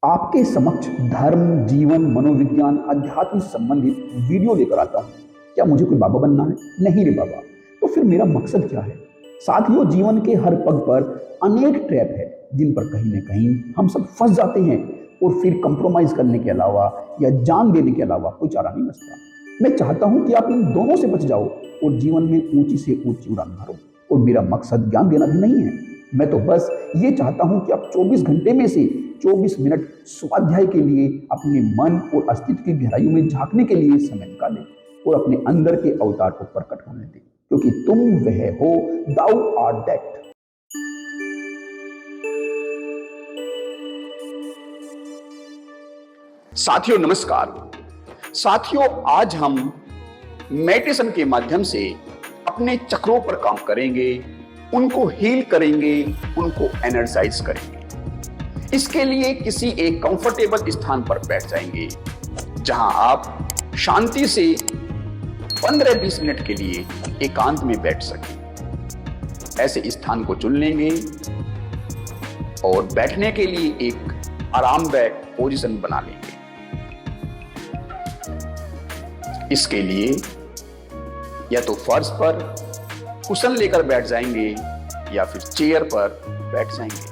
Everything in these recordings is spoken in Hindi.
आपके समक्ष धर्म, जीवन, मनोविज्ञान, अध्यात्म से संबंधित वीडियो लेकर आता हूँ। क्या मुझे कोई बाबा बनना है? नहीं रे बाबा। तो फिर मेरा मकसद क्या है? साथियों, जीवन के हर पग पर अनेक ट्रैप है जिन पर कहीं न कहीं हम सब फंस जाते हैं और फिर कंप्रोमाइज करने के अलावा या जान देने के अलावा कोई चारा नहीं बचता। मैं चाहता हूं कि आप इन दोनों से बच जाओ और जीवन में ऊंची से ऊंची उड़ान भरो। और मेरा मकसद ज्ञान देना भी नहीं है। मैं तो बस ये चाहता हूं कि आप 24 घंटे में से 24 मिनट स्वाध्याय के लिए अपने मन और अस्तित्व की गहराइयों में झांकने के लिए समय निकालें और अपने अंदर के अवतार को प्रकट होने दें, क्योंकि तुम वह हो, दाउ आर दैट। साथियों नमस्कार। साथियों, आज हम मेडिटेशन के माध्यम से अपने चक्रों पर काम करेंगे, उनको हील करेंगे, उनको एनर्जाइज करेंगे। इसके लिए किसी एक कंफर्टेबल स्थान पर बैठ जाएंगे जहां आप शांति से 15-20 मिनट के लिए एकांत में बैठ सकें। ऐसे स्थान को चुन लेंगे और बैठने के लिए एक आरामदायक पोजीशन बना लेंगे। इसके लिए या तो फर्श पर कुशन लेकर बैठ जाएंगे या फिर चेयर पर बैठ जाएंगे।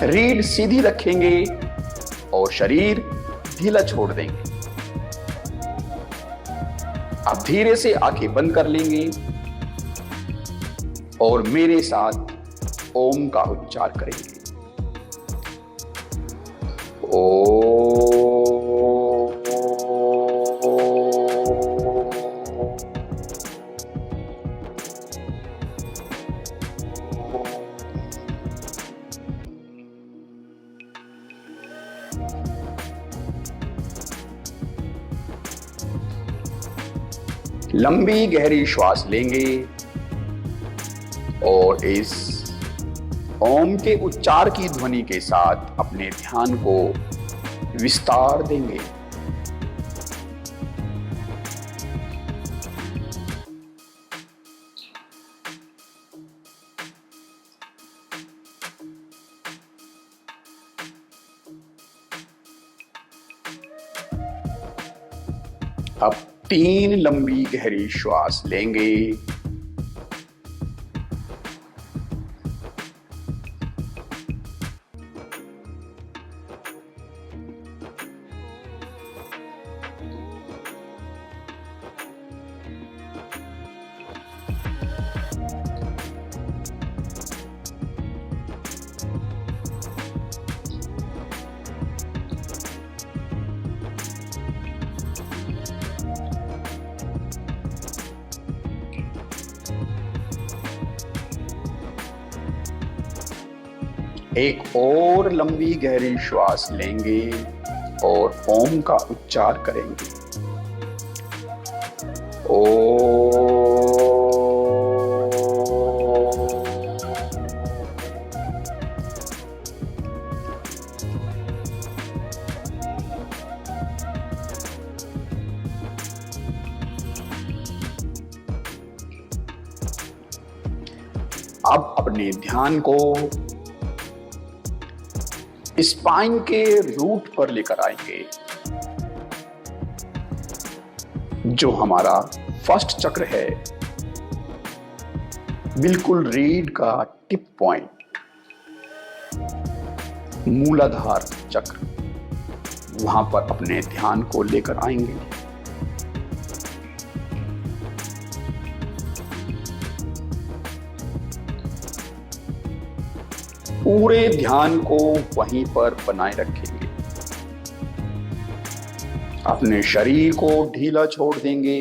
रीढ़ सीधी रखेंगे और शरीर ढीला छोड़ देंगे। अब धीरे से आंखें बंद कर लेंगे और मेरे साथ ओम का उच्चार करेंगे। ओम। लंबी गहरी श्वास लेंगे और इस ओम के उच्चार की ध्वनि के साथ अपने ध्यान को विस्तार देंगे। अब 3 लंबी गहरी श्वास लेंगे एक और लंबी गहरी श्वास लेंगे और ओम का उच्चार करेंगे। ओम। अब अपने ध्यान को स्पाइन के रूट पर लेकर आएंगे, जो हमारा फर्स्ट चक्र है, बिल्कुल रीढ़ का टिप पॉइंट, मूलाधार चक्र, वहां पर अपने ध्यान को लेकर आएंगे। पूरे ध्यान को वहीं पर बनाए रखेंगे। अपने शरीर को ढीला छोड़ देंगे।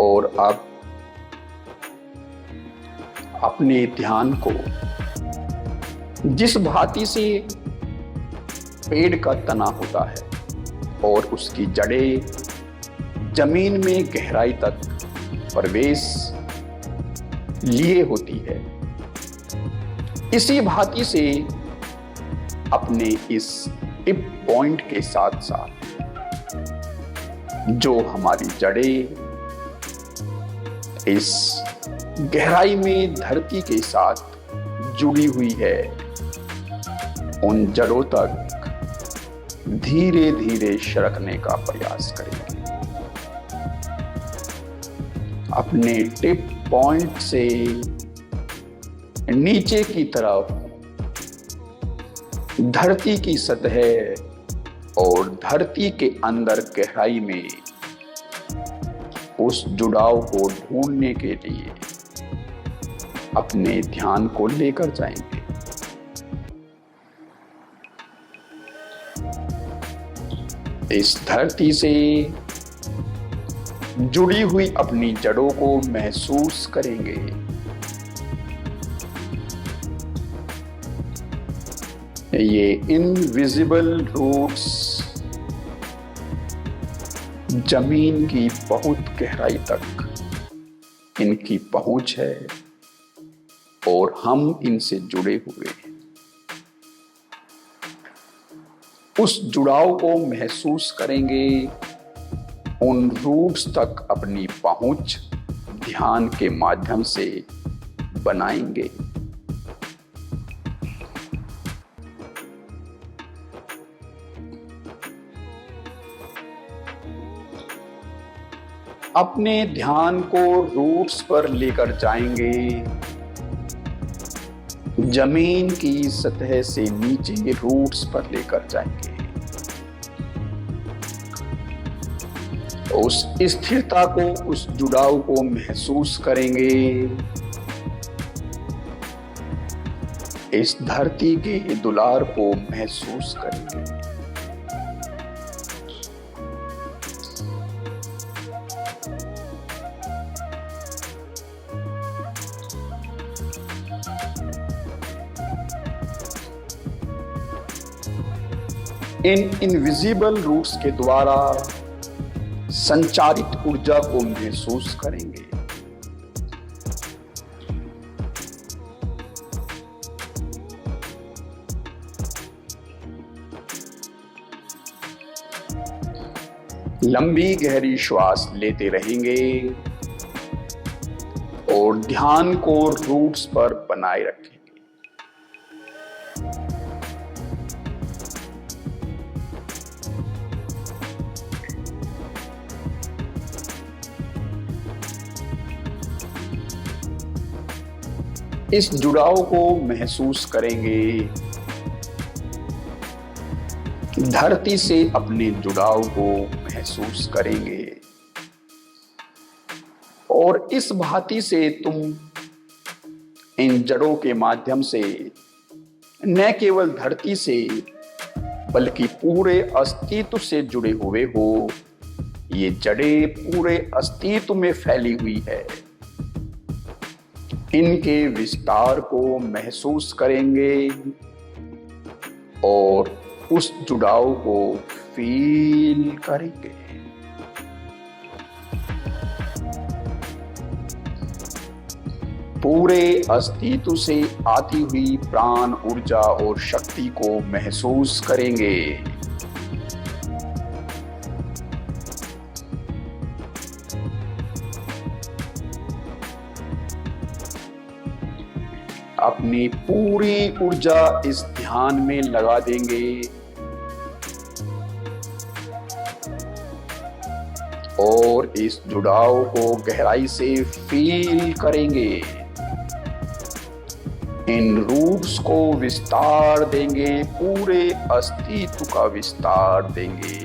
और अब अपने ध्यान को जिस भांति से पेड़ का तना होता है और उसकी जड़ें जमीन में गहराई तक प्रवेश लिए होती है। इसी भांति से अपने इस टिप पॉइंट के साथ साथ जो हमारी जड़ें इस गहराई में धरती के साथ जुड़ी हुई है, उन जड़ों तक धीरे धीरे सरकने का प्रयास करेंगे। अपने टिप पॉइंट से नीचे की तरफ धरती की सतह और धरती के अंदर गहराई में उस जुड़ाव को ढूंढने के लिए अपने ध्यान को लेकर जाएंगे। इस धरती से जुड़ी हुई अपनी जड़ों को महसूस करेंगे। ये इनविजिबल रूट्स जमीन की बहुत गहराई तक इनकी पहुंच है और हम इनसे जुड़े हुए हैं। उस जुड़ाव को महसूस करेंगे, उन रूट्स तक अपनी पहुंच ध्यान के माध्यम से बनाएंगे। अपने ध्यान को रूट्स पर लेकर जाएंगे, जमीन की सतह से नीचे रूट्स पर लेकर जाएंगे। उस स्थिरता को, उस जुड़ाव को महसूस करेंगे। इस धरती के दुलार को महसूस करेंगे। इन इनविजिबल रूट्स के द्वारा संचारित ऊर्जा को महसूस करेंगे। लंबी गहरी श्वास लेते रहेंगे और ध्यान को रूट्स पर बनाए रखेंगे। इस जुड़ाव को महसूस करेंगे। धरती से अपने जुड़ाव को महसूस करेंगे और इस भांति से तुम इन जड़ों के माध्यम से न केवल धरती से बल्कि पूरे अस्तित्व से जुड़े हुए हो। ये जड़ें पूरे अस्तित्व में फैली हुई है। इनके विस्तार को महसूस करेंगे और उस जुड़ाव को फील करेंगे। पूरे अस्तित्व से आती हुई प्राण ऊर्जा और शक्ति को महसूस करेंगे। अपनी पूरी ऊर्जा इस ध्यान में लगा देंगे और इस जुड़ाव को गहराई से फील करेंगे। इन रूट्स को विस्तार देंगे, पूरे अस्तित्व का विस्तार देंगे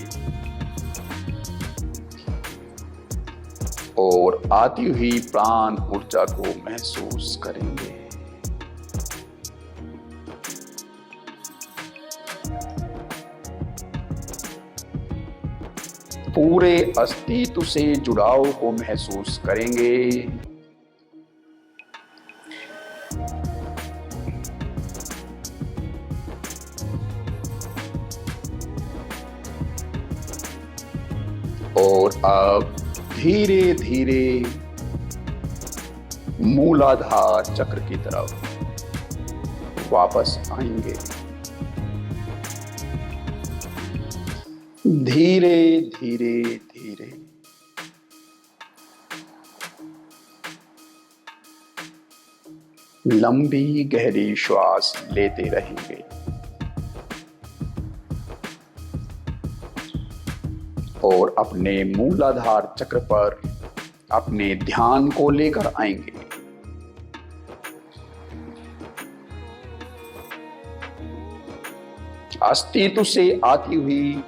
और आती हुई प्राण ऊर्जा को महसूस करेंगे। पूरे अस्तित्व से जुड़ाव को महसूस करेंगे। और अब धीरे धीरे मूलाधार चक्र की तरफ वापस आएंगे। धीरे धीरे धीरे लंबी गहरी श्वास लेते रहेंगे और अपने मूलाधार चक्र पर अपने ध्यान को लेकर आएंगे। अस्तित्व से आती हुई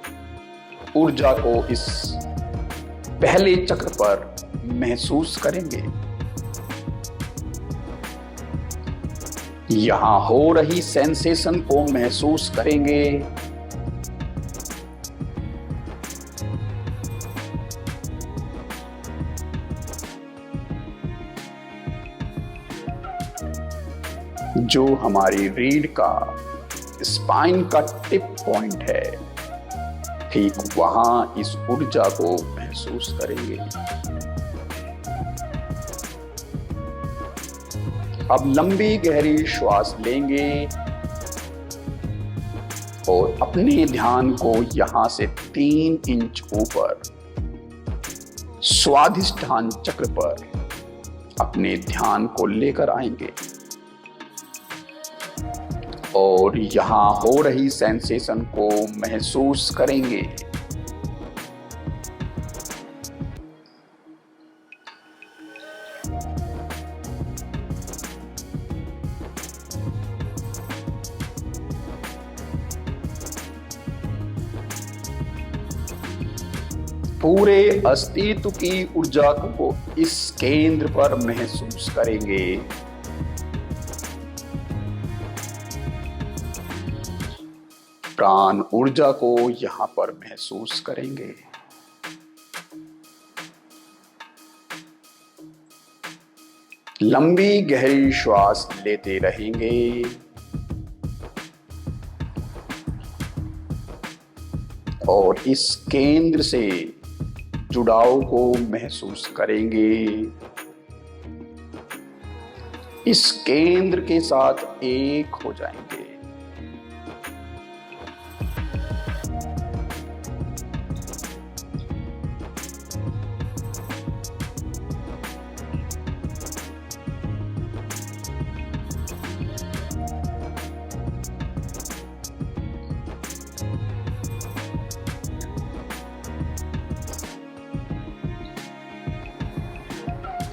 ऊर्जा को इस पहले चक्र पर महसूस करेंगे। यहां हो रही सेंसेशन को महसूस करेंगे। जो हमारी रीढ़ का स्पाइन का टिप पॉइंट है, ठीक वहां इस ऊर्जा को महसूस करेंगे। अब लंबी गहरी श्वास लेंगे और अपने ध्यान को यहां से 3 इंच ऊपर स्वाधिष्ठान चक्र पर अपने ध्यान को लेकर आएंगे और यहां हो रही सेंसेशन को महसूस करेंगे। पूरे अस्तित्व की ऊर्जा को इस केंद्र पर महसूस करेंगे। प्राण ऊर्जा को यहां पर महसूस करेंगे। लंबी गहरी श्वास लेते रहेंगे और इस केंद्र से जुड़ाव को महसूस करेंगे। इस केंद्र के साथ एक हो जाएंगे।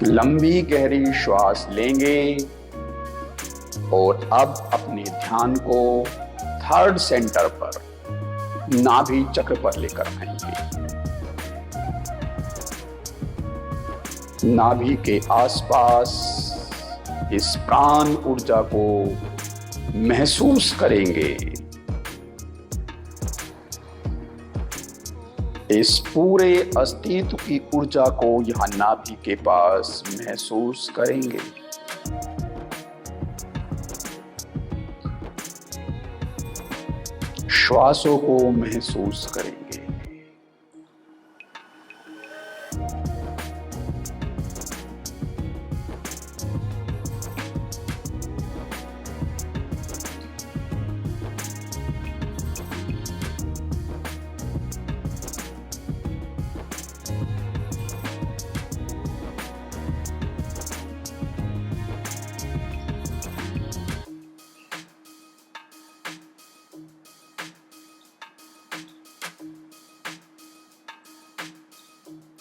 लंबी गहरी श्वास लेंगे और अब अपने ध्यान को 3rd सेंटर पर नाभि चक्र पर लेकर आएंगे। नाभि के आसपास इस प्राण ऊर्जा को महसूस करेंगे। इस पूरे अस्तित्व की ऊर्जा को यहां नाभि के पास महसूस करेंगे। श्वासों को महसूस करेंगे।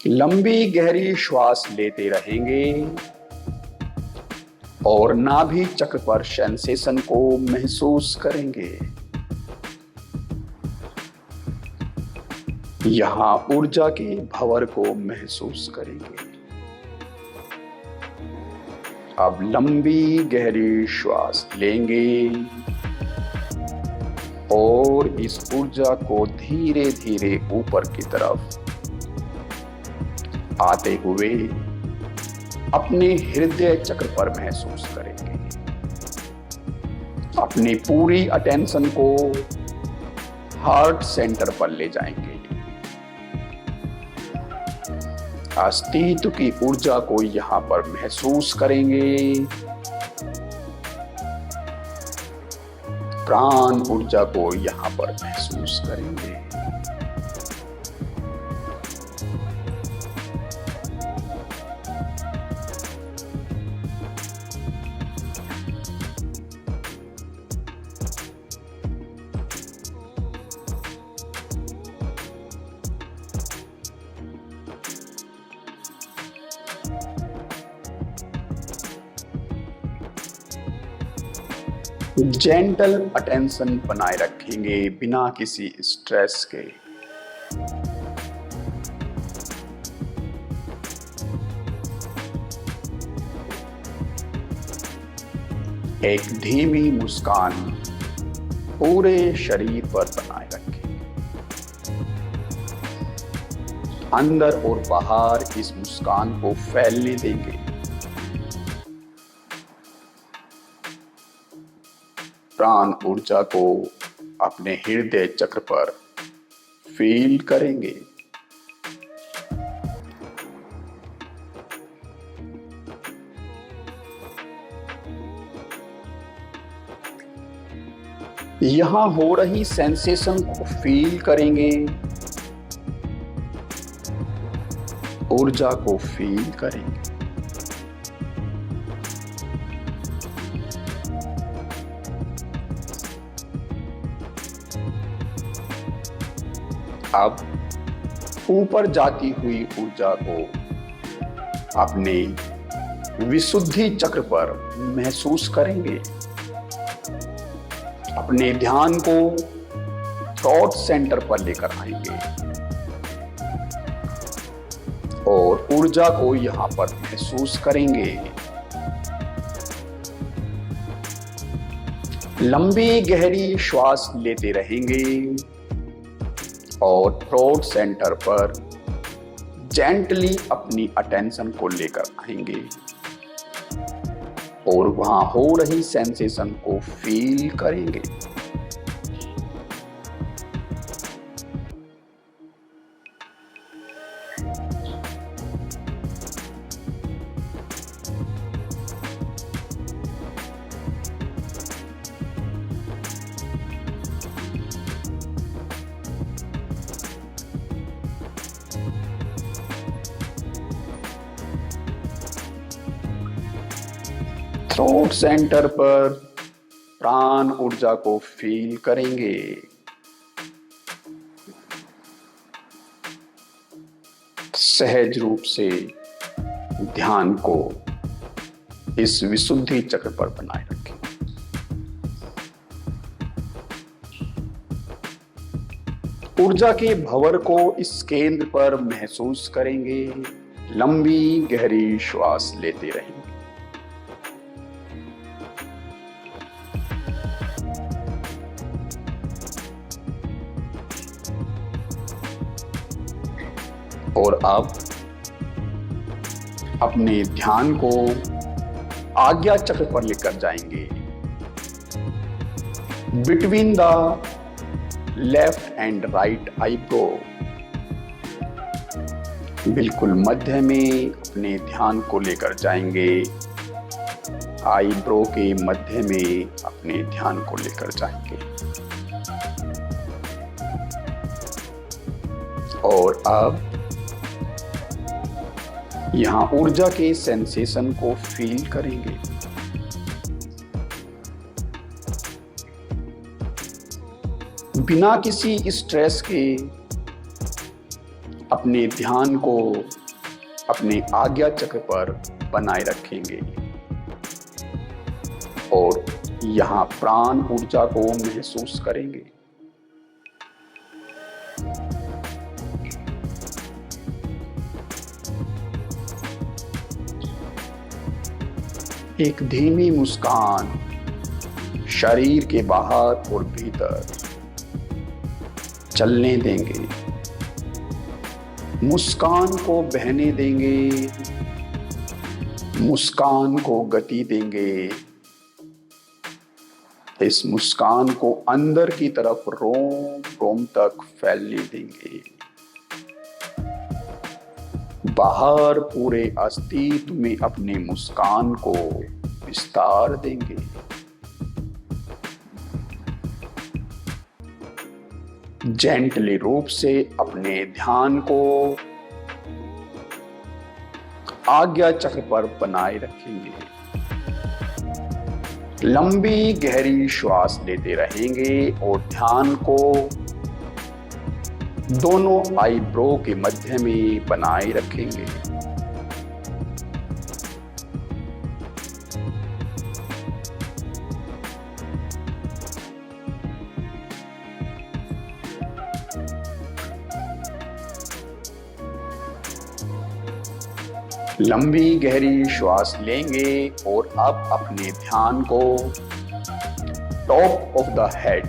लंबी गहरी श्वास लेते रहेंगे और नाभि चक्र पर सेंसेशन को महसूस करेंगे। यहां ऊर्जा के भंवर को महसूस करेंगे। अब लंबी गहरी श्वास लेंगे और इस ऊर्जा को धीरे धीरे ऊपर की तरफ आते हुए अपने हृदय चक्र पर महसूस करेंगे। अपनी पूरी अटेंशन को हार्ट सेंटर पर ले जाएंगे। अस्तित्व की ऊर्जा को यहाँ पर महसूस करेंगे। प्राण ऊर्जा को यहाँ पर महसूस करेंगे। जेंटल अटेंशन बनाए रखेंगे बिना किसी स्ट्रेस के। एक धीमी मुस्कान पूरे शरीर पर बनाए रखेंगे। अंदर और बाहर इस मुस्कान को फैलने देंगे। प्राण ऊर्जा को अपने हृदय चक्र पर फील करेंगे। यहां हो रही सेंसेशन को फील करेंगे। ऊर्जा को फील करेंगे। अब ऊपर जाती हुई ऊर्जा को अपने विशुद्धि चक्र पर महसूस करेंगे। अपने ध्यान को थॉट सेंटर पर लेकर आएंगे और ऊर्जा को यहां पर महसूस करेंगे। लंबी गहरी श्वास लेते रहेंगे और थ्रोट सेंटर पर जेंटली अपनी अटेंशन को लेकर आएंगे और वहां हो रही सेंसेशन को फील करेंगे। थ्रोट सेंटर पर प्राण ऊर्जा को फील करेंगे। सहज रूप से ध्यान को इस विशुद्धि चक्र पर बनाए रखें। ऊर्जा के भंवर को इस केंद्र पर महसूस करेंगे। लंबी गहरी श्वास लेते रहेंगे। और अब अपने ध्यान को आज्ञा चक्र पर लेकर जाएंगे। Between the left and right eyebrow, बिल्कुल मध्य में अपने ध्यान को लेकर जाएंगे। आईब्रो के मध्य में अपने ध्यान को लेकर जाएंगे और अब यहां ऊर्जा के सेंसेशन को फील करेंगे। बिना किसी स्ट्रेस के अपने ध्यान को अपने आज्ञा चक्र पर बनाए रखेंगे और यहां प्राण ऊर्जा को महसूस करेंगे। एक धीमी मुस्कान शरीर के बाहर और भीतर चलने देंगे। मुस्कान को बहने देंगे। मुस्कान को गति देंगे। इस मुस्कान को अंदर की तरफ रोम रोम तक फैलने देंगे। बाहर पूरे अस्तित्व में अपने मुस्कान को विस्तार देंगे। जेंटली रूप से अपने ध्यान को आज्ञा चक्र पर बनाए रखेंगे। लंबी गहरी श्वास लेते रहेंगे और ध्यान को दोनों आईब्रो के मध्य में बनाए रखेंगे। लंबी गहरी श्वास लेंगे और अब अपने ध्यान को टॉप ऑफ द हेड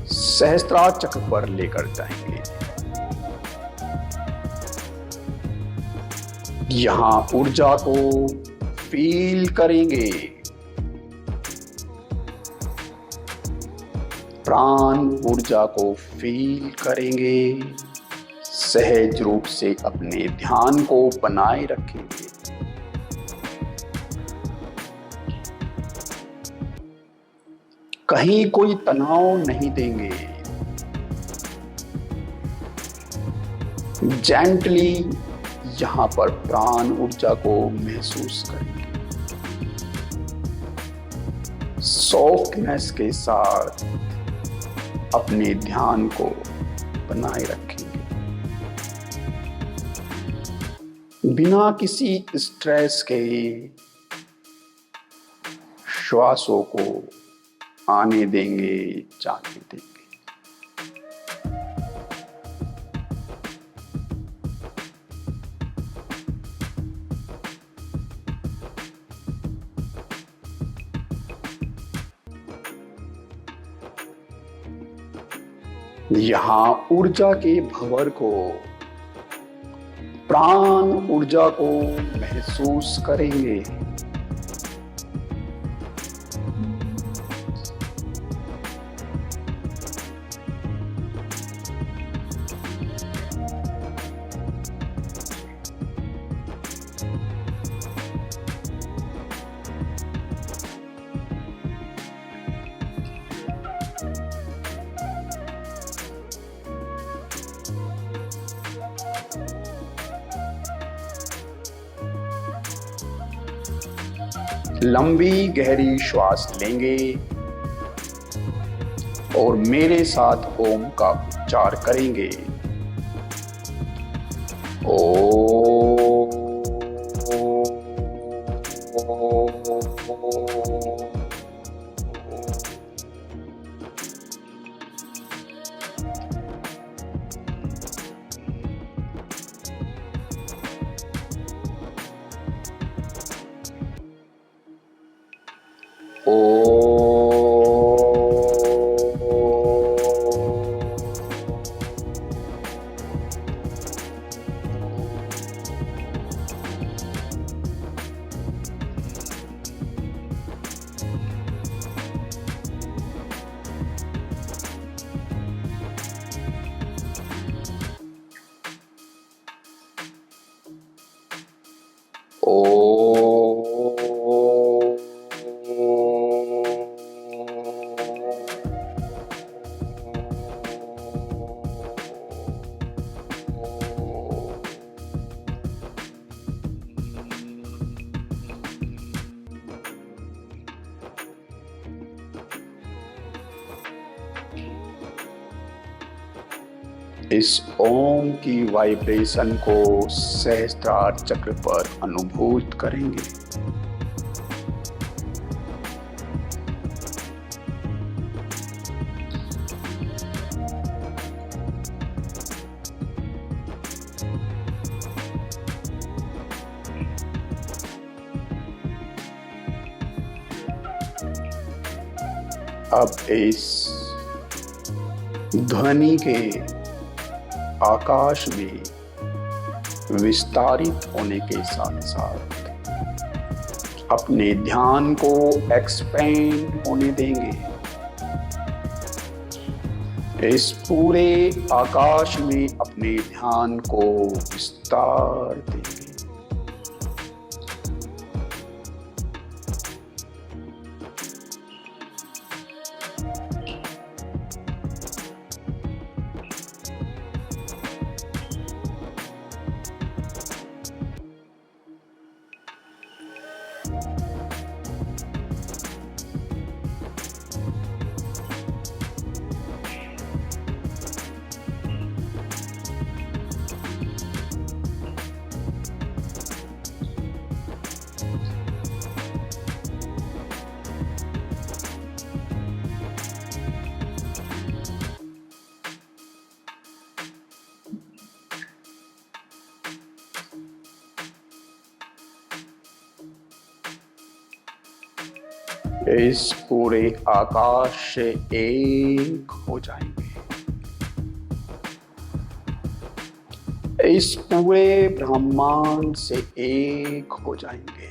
सहस्त्रार चक्र पर लेकर जाएंगे। यहां ऊर्जा को फील करेंगे। प्राण ऊर्जा को फील करेंगे। सहज रूप से अपने ध्यान को बनाए रखेंगे। कहीं कोई तनाव नहीं देंगे। जेंटली यहां पर प्राण ऊर्जा को महसूस करेंगे। सॉफ्टनेस के साथ अपने ध्यान को बनाए रखेंगे। बिना किसी स्ट्रेस के श्वासों को आने देंगे, जाने देंगे। यहां ऊर्जा के भंवर को, प्राण ऊर्जा को महसूस करेंगे। लंबी गहरी श्वास लेंगे और मेरे साथ ओम का उच्चार करेंगे। इस ओम की वाइब्रेशन को सहस्त्रार चक्र पर अनुभूत करेंगे। अब इस ध्वनि के आकाश में विस्तारित होने के साथ साथ अपने ध्यान को एक्सपेंड होने देंगे। इस पूरे आकाश में अपने ध्यान को विस्तार देंगे। इस पूरे आकाश से एक हो जाएंगे। इस पूरे ब्रह्मांड से एक हो जाएंगे।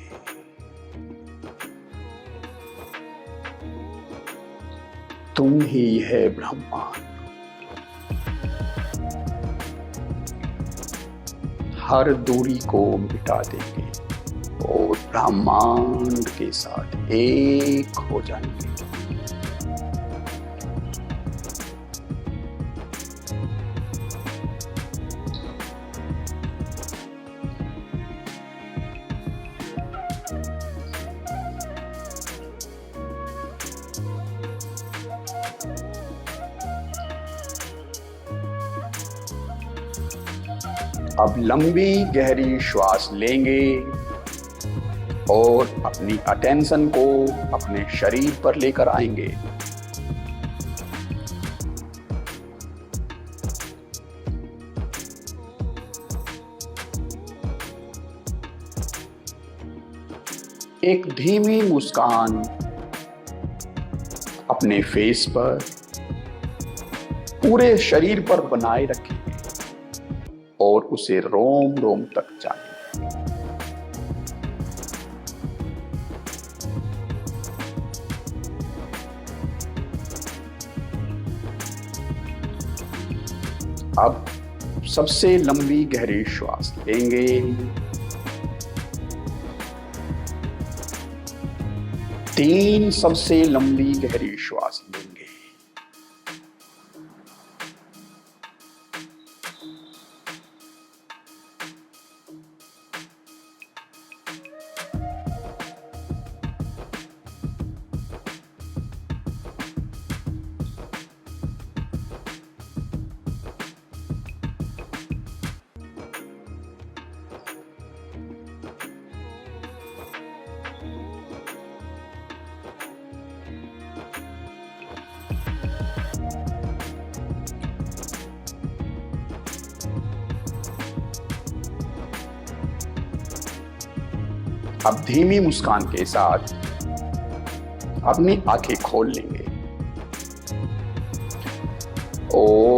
तुम ही है ब्रह्मांड। हर दूरी को मिटा देंगे और ब्रह्मांड के साथ एक हो जाएंगे। अब लंबी गहरी श्वास लेंगे और अपनी अटेंशन को अपने शरीर पर लेकर आएंगे। एक धीमी मुस्कान अपने फेस पर, पूरे शरीर पर बनाए रखें और उसे रोम रोम तक जाने। अब सबसे लंबी गहरी श्वास लेंगे। तीन सबसे लंबी गहरी श्वास लेंगे। अब धीमी मुस्कान के साथ अपनी आंखें खोल लेंगे और